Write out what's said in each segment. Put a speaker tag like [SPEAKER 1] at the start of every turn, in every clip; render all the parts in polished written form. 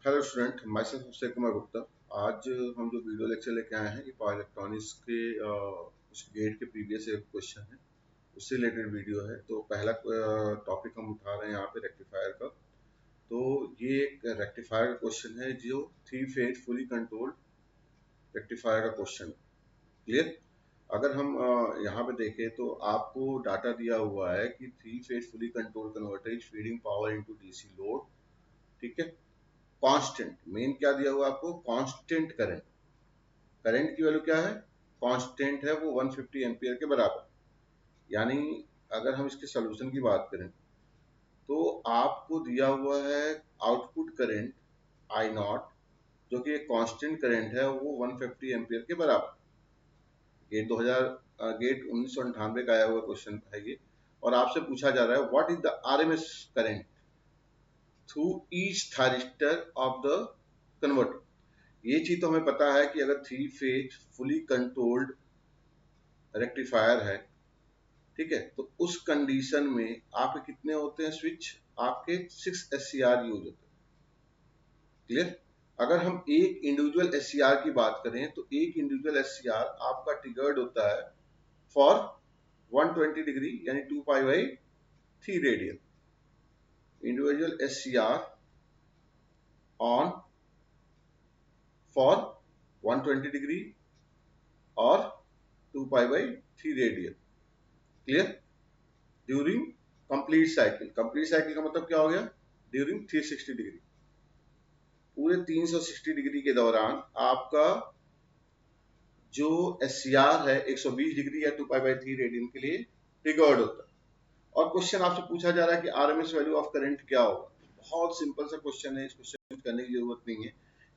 [SPEAKER 1] Hello student, my self Abhishek Kumar Gupta. आज हम जो वीडियो लेक्चर लेके आए हैं ये पावर इलेक्ट्रॉनिक्स के कुछ गेट के प्रीवियस क्वेश्चन है, उससे रिलेटेड वीडियो है। तो पहला टॉपिक हम उठा रहे हैं यहाँ पे रेक्टिफायर का। तो ये एक रेक्टिफायर का क्वेश्चन है जो 3 फेज फुली कंट्रोल्ड रेक्टिफायर का क्वेश्चन। क्लियर? अगर हम यहाँ पे देखें तो आपको डाटा दिया हुआ है कि 3 phase fully controlled converter is feeding power into DC load. ठीक है, कांस्टेंट मेन क्या दिया हुआ आपको, कांस्टेंट करंट। करंट की वैल्यू क्या है, कांस्टेंट है, वो 150 एम्पियर के बराबर। यानी अगर हम इसके सोल्यूशन की बात करें तो आपको दिया हुआ है आउटपुट करंट आई नॉट, जो कि एक कांस्टेंट करंट है, वो 150 एम्पियर के बराबर। गेट 1998 का आया हुआ क्वेश्चन है ये, और आपसे पूछा जा रहा है what is the RMS current through each thyristor of the converter. ये चीज तो हमें पता है कि अगर 3 फेज फुली कंट्रोल्ड रेक्टिफायर है, ठीक है, तो उस कंडीशन में आपके कितने होते हैं स्विच, आपके 6 SCR यूज होते हैं। क्लियर? अगर हम एक इंडिविजुअल SCR की बात करें तो एक इंडिविजुअल SCR आपका ट्रिगर्ड होता है फॉर 120 डिग्री यानी 2 pi by 3 radian. Individual SCR on for 120 degree और 2 pi by 3 radian. Clear? During complete cycle. Complete cycle का मतलब क्या हो गया, ड्यूरिंग 360 डिग्री। पूरे 360 डिग्री के दौरान आपका जो SCR है 120 डिग्री या 2 पाई बाई 3 रेडियन के लिए ट्रिगर्ड होता है। और क्वेश्चन आपसे पूछा जा रहा है कि आरएमएस वैल्यू ऑफ करंट क्या होगा। बहुत सिंपल सा क्वेश्चन है, इस क्वेश्चन करने की जरूरत नहीं है।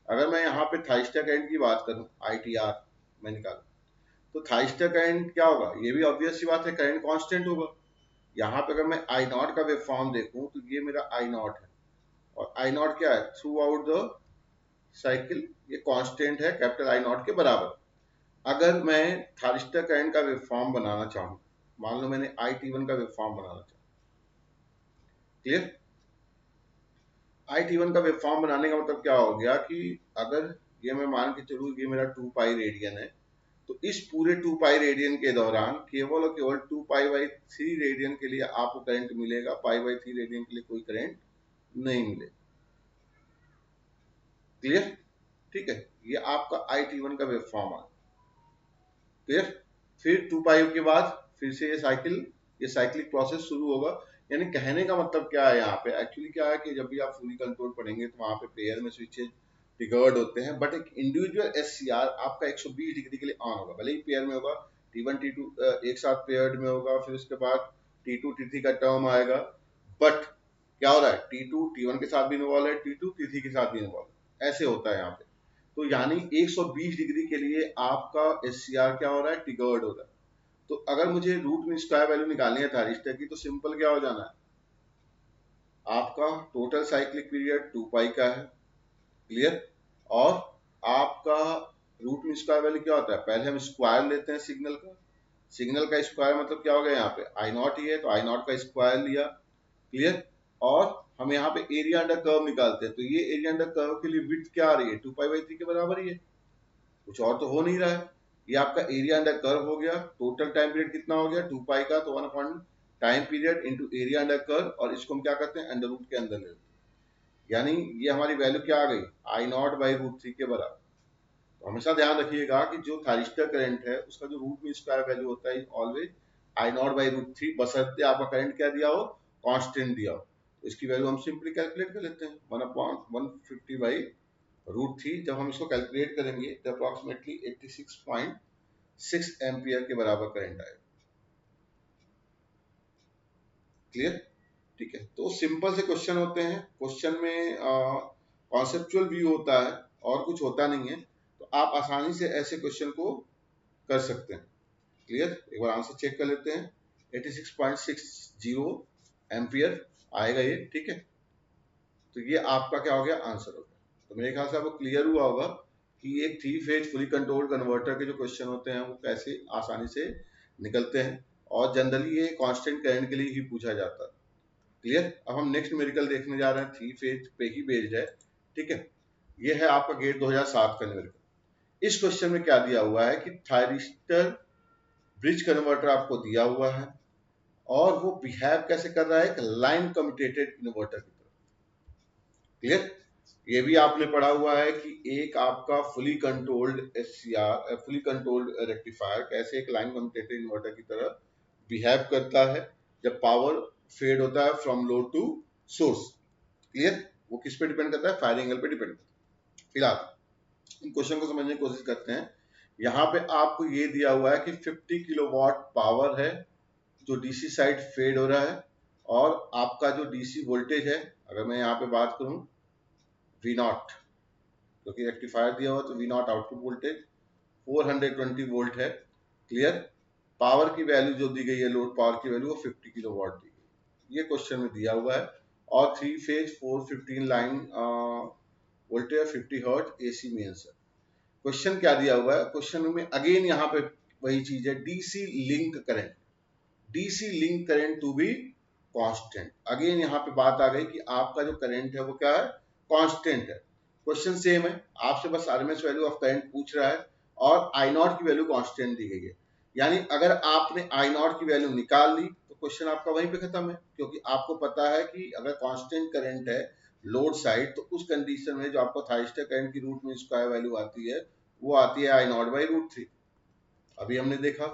[SPEAKER 1] अगर मैं यहाँ पे थाइस्टर करंट की बात करूं, ITR मैं निकालू, तो थाइस्टर करंट क्या होगा, ये भी ऑब्वियस सी बात है, करंट कांस्टेंट होगा। यहाँ पे अगर मैं आई नॉट का वेव फॉर्म देखूं तो ये मेरा आई नॉट है, और आई नॉट क्या है, थ्रू आउट द साइकिल ये कांस्टेंट है कैपिटल आई नॉट के बराबर। अगर मैं थारिस्टर करंट का वेव फॉर्म बनाना चाहूं, मान लो मैंने IT1 का वेव फॉर्म बनाना चाहूं। क्लियर? IT1 का वेव फॉर्म बनाने का मतलब क्या हो गया कि अगर ये मैं मान के चलूं ये मेरा 2 पाई रेडियन है, तो इस पूरे 2 पाई रेडियन के दौरान केवल और केवल 2 पाई बाई 3 रेडियन के लिए आपको करंट मिलेगा, पाई बाई 3 रेडियन के लिए कोई करंट नहीं मिलेगा। क्लियर? ठीक है, ये आपका IT1 का वेव फॉर्म आ। क्लियर? फिर 2 पाई के बाद फिर से ये साइक्लिक प्रोसेस शुरू होगा। यानी कहने का मतलब क्या है, यहाँ पे एक्चुअली क्या है कि जब भी आप फुली कंट्रोल पढ़ेंगे तो वहां पे पेयर में स्विचेज ट्रिगर्ड होते हैं, बट एक इंडिविजुअल SCR आपका 120 डिग्री के लिए ऑन होगा, भले ही पेयर में होगा, T1 T2 एक साथ पेयर्ड में होगा, फिर उसके बाद T2 T3 का टर्म आएगा। बट क्या हो रहा है, T2 T1 के साथ भी इन्वॉल्व है, T2 T3 के साथ भी इन्वॉल्व है, ऐसे होता है यहाँ पे। तो यानी 120 डिग्री के लिए आपका SCR क्या हो रहा है, ट्रिगर्ड हो रहा है। तो अगर मुझे रूट मीन स्क्वायर वैल्यू निकालनी है थायरिस्टर की, तो सिंपल क्या हो जाना है, आपका टोटल साइक्लिक पीरियड 2 पाई का है। क्लियर? और आपका रूट मीन स्क्वायर वैल्यू क्या होता है, पहले हम स्क्वायर लेते हैं सिग्नल का। सिग्नल का स्क्वायर मतलब क्या हो गया, यहाँ पे आई नॉट ही है तो आई नॉट का स्क्वायर लिया। क्लियर? और हम यहाँ पे एरिया अंडर कर्व निकालते हैं, तो ये एरिया अंडर कर्व के लिए विड्थ क्या आ रही है, 2 पाई बाई 3 के बराबर ही है, कुछ और तो हो नहीं रहा है। ये आपका एरिया अंडर कर्व हो गया। टोटल टाइम पीरियड कितना हो गया, 2 पाई का, तो 1 upon time period into area under curve, और इसको हम क्या करते हैं, अंडर रूट के अंदर लेते हैं। यानी ये हमारी वैल्यू क्या आ गई, आई नॉट बाई रूट 3 के बराबर। तो हमेशा ध्यान रखिएगा कि जो थायरिस्टर करंट है उसका जो रूट मीन स्क्वायर वैल्यू होता है always I nought by root 3, बशर्ते आपका करंट क्या दिया हो, कांस्टेंट दिया हो। तो इसकी वैल्यू हम सिंपली कैलकुलेट कर लेते हैं, 1 अपॉन 150 बाई रूट 3। जब हम इसको कैलकुलेट करेंगे तो अप्रॉक्सीमेटली 86.6 एम्पियर के बराबर करंट आएगा। क्लियर? ठीक है, तो सिंपल से क्वेश्चन होते हैं, क्वेश्चन में कॉन्सेप्चुअल व्यू होता है और कुछ होता नहीं है, तो आप आसानी से ऐसे क्वेश्चन को कर सकते हैं। क्लियर? एक बार आंसर चेक कर लेते हैं, 86.60 एम्पियर आएगा ये। ठीक है, तो ये आपका क्या हो गया, आंसर हो गया। तो मेरे ख्याल से आपको क्लियर हुआ होगा कि एक 3 फेज फुली कंट्रोल्ड कन्वर्टर के जो क्वेश्चन होते हैं वो कैसे आसानी से निकलते हैं, और जनरली ये कांस्टेंट करंट के लिए ही पूछा जाता है। क्लियर? अब हम नेक्स्ट न्यूमेरिकल देखने जा रहे हैं, 3 फेज पे ही बेस्ड है। ठीक है, ये है आपका गेट 2007 का न्यूमेरिकल। इस क्वेश्चन में क्या दिया हुआ है कि थायरिस्टर ब्रिज कन्वर्टर आपको दिया हुआ है और वो बिहेव कैसे कर रहा है, एक लाइन कम्यूटेटेड इन्वर्टर की तरह। क्लियर? ये भी आपने पढ़ा हुआ है कि एक आपका fully controlled SCR, fully controlled rectifier कैसे एक लाइन कम्यूटेटेड इन्वर्टर की तरह बिहेव करता है जब पावर फेड होता है from load to source. Clear? वो किस पे डिपेंड करता है, फायर एंगल पे डिपेंड करता है। फिलहाल इन क्वेश्चन को समझने की कोशिश करते हैं। यहाँ पे आपको ये दिया हुआ है कि 50 किलोवाट पावर है जो डीसी साइड फेड हो रहा है और आपका जो डीसी वोल्टेज है, अगर मैं यहाँ पे बात करूं वी नॉट, क्योंकि रेक्टिफायर दिया हुआ तो V nought output voltage 420 volt है। क्लियर? पावर की वैल्यू जो दी गई है, लोड पावर की वैल्यू वो 50 किलो वॉट दी गई, ये क्वेश्चन में दिया हुआ है। और 3 phase 415 line voltage 50 hertz AC mains है। क्वेश्चन क्या दिया हुआ है, क्वेश्चन में अगेन यहाँ पे वही चीज है, DC link current, DC link current to be constant. Again यहाँ पे बात आ गई कि आपका जो करंट है वो क्या है, कांस्टेंट है। क्वेश्चन सेम है, आपसे बस आरएमएस वैल्यू ऑफ करंट पूछ रहा है और आई नॉट की वैल्यू कांस्टेंट दी गई है। यानी अगर आपने आई नॉट की वैल्यू निकाल ली तो क्वेश्चन आपका वहीं पे खत्म है, क्योंकि आपको पता है कि अगर कांस्टेंट करंट है लोड साइड तो उस कंडीशन में जो आपको थायरिस्टर करंट की रूट में स्क्वायर वैल्यू आती है वो आती है आई नॉट बाई रूट 3। अभी हमने देखा।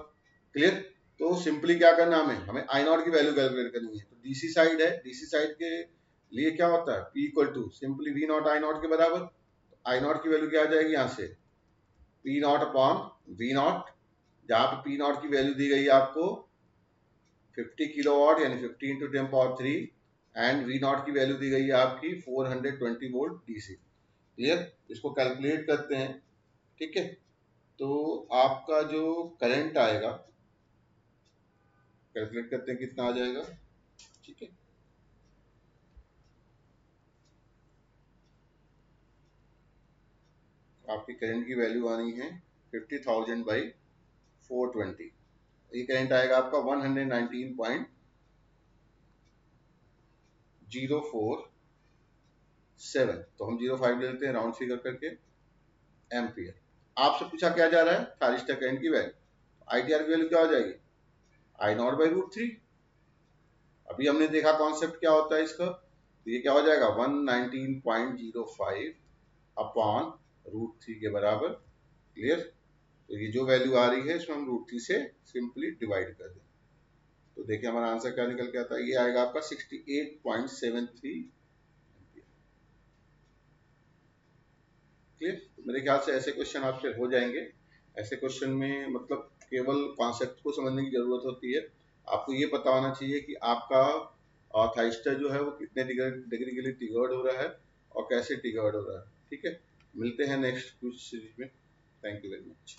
[SPEAKER 1] क्लियर? तो सिंपली क्या करना, हमें आई नॉट की वैल्यू कैलकुलेट करनी है। तो डीसी साइड है, डीसी साइड के लिए क्या होता है, P equal to simply V nought I nought के बराबर। आई नॉट की वैल्यू क्या आ जाएगी यहाँ से, P nought upon V nought, जहां पे P नॉट की वैल्यू दी गई है आपको 50 किलोवाट यानी 50 into 10 power 3 and V nought की वैल्यू दी गई है आपकी 420 वोल्ट डीसी। क्लियर? इसको कैलकुलेट करते हैं। ठीक है, तो आपका जो करंट आएगा, कैलकुलेट करते हैं कितना आ जाएगा। ठीक है, आपकी करंट की वैल्यू आनी है 50,000 बाई 420। ये करंट आएगा आपका 119.047, तो हम 05 ले लेते हैं राउंड फिगर करके, एम्पियर। आपसे पूछा क्या जा रहा है, थायरिस्टर करंट की वैल्यू। आईटीआर की वैल्यू क्या हो जाएगी, आई नॉट बाई रूट 3। अभी हमने देखा कॉन्सेप्ट क्या होता है इसका, तो ये क्या हो जाएगा 119.05 अपॉन रूट 3 के बराबर। क्लियर? तो ये जो वैल्यू आ रही है इसमें हम रूट 3 से सिंपली डिवाइड कर दें, तो देखिए हमारा आंसर क्या निकल के आता है, ये आएगा आपका 68.73। क्लियर? तो मेरे ख्याल से ऐसे क्वेश्चन आपसे हो जाएंगे। ऐसे क्वेश्चन में मतलब केवल कॉन्सेप्ट को समझने की जरूरत होती है। आपको ये पता होना चाहिए कि आपका थाइस्टर जो है वो कितने डिग्री के लिए ट्रिगर्ड हो रहा है और कैसे ट्रिगर्ड हो रहा है। ठीक है, मिलते हैं नेक्स्ट कुछ सीरीज में। Thank you very much.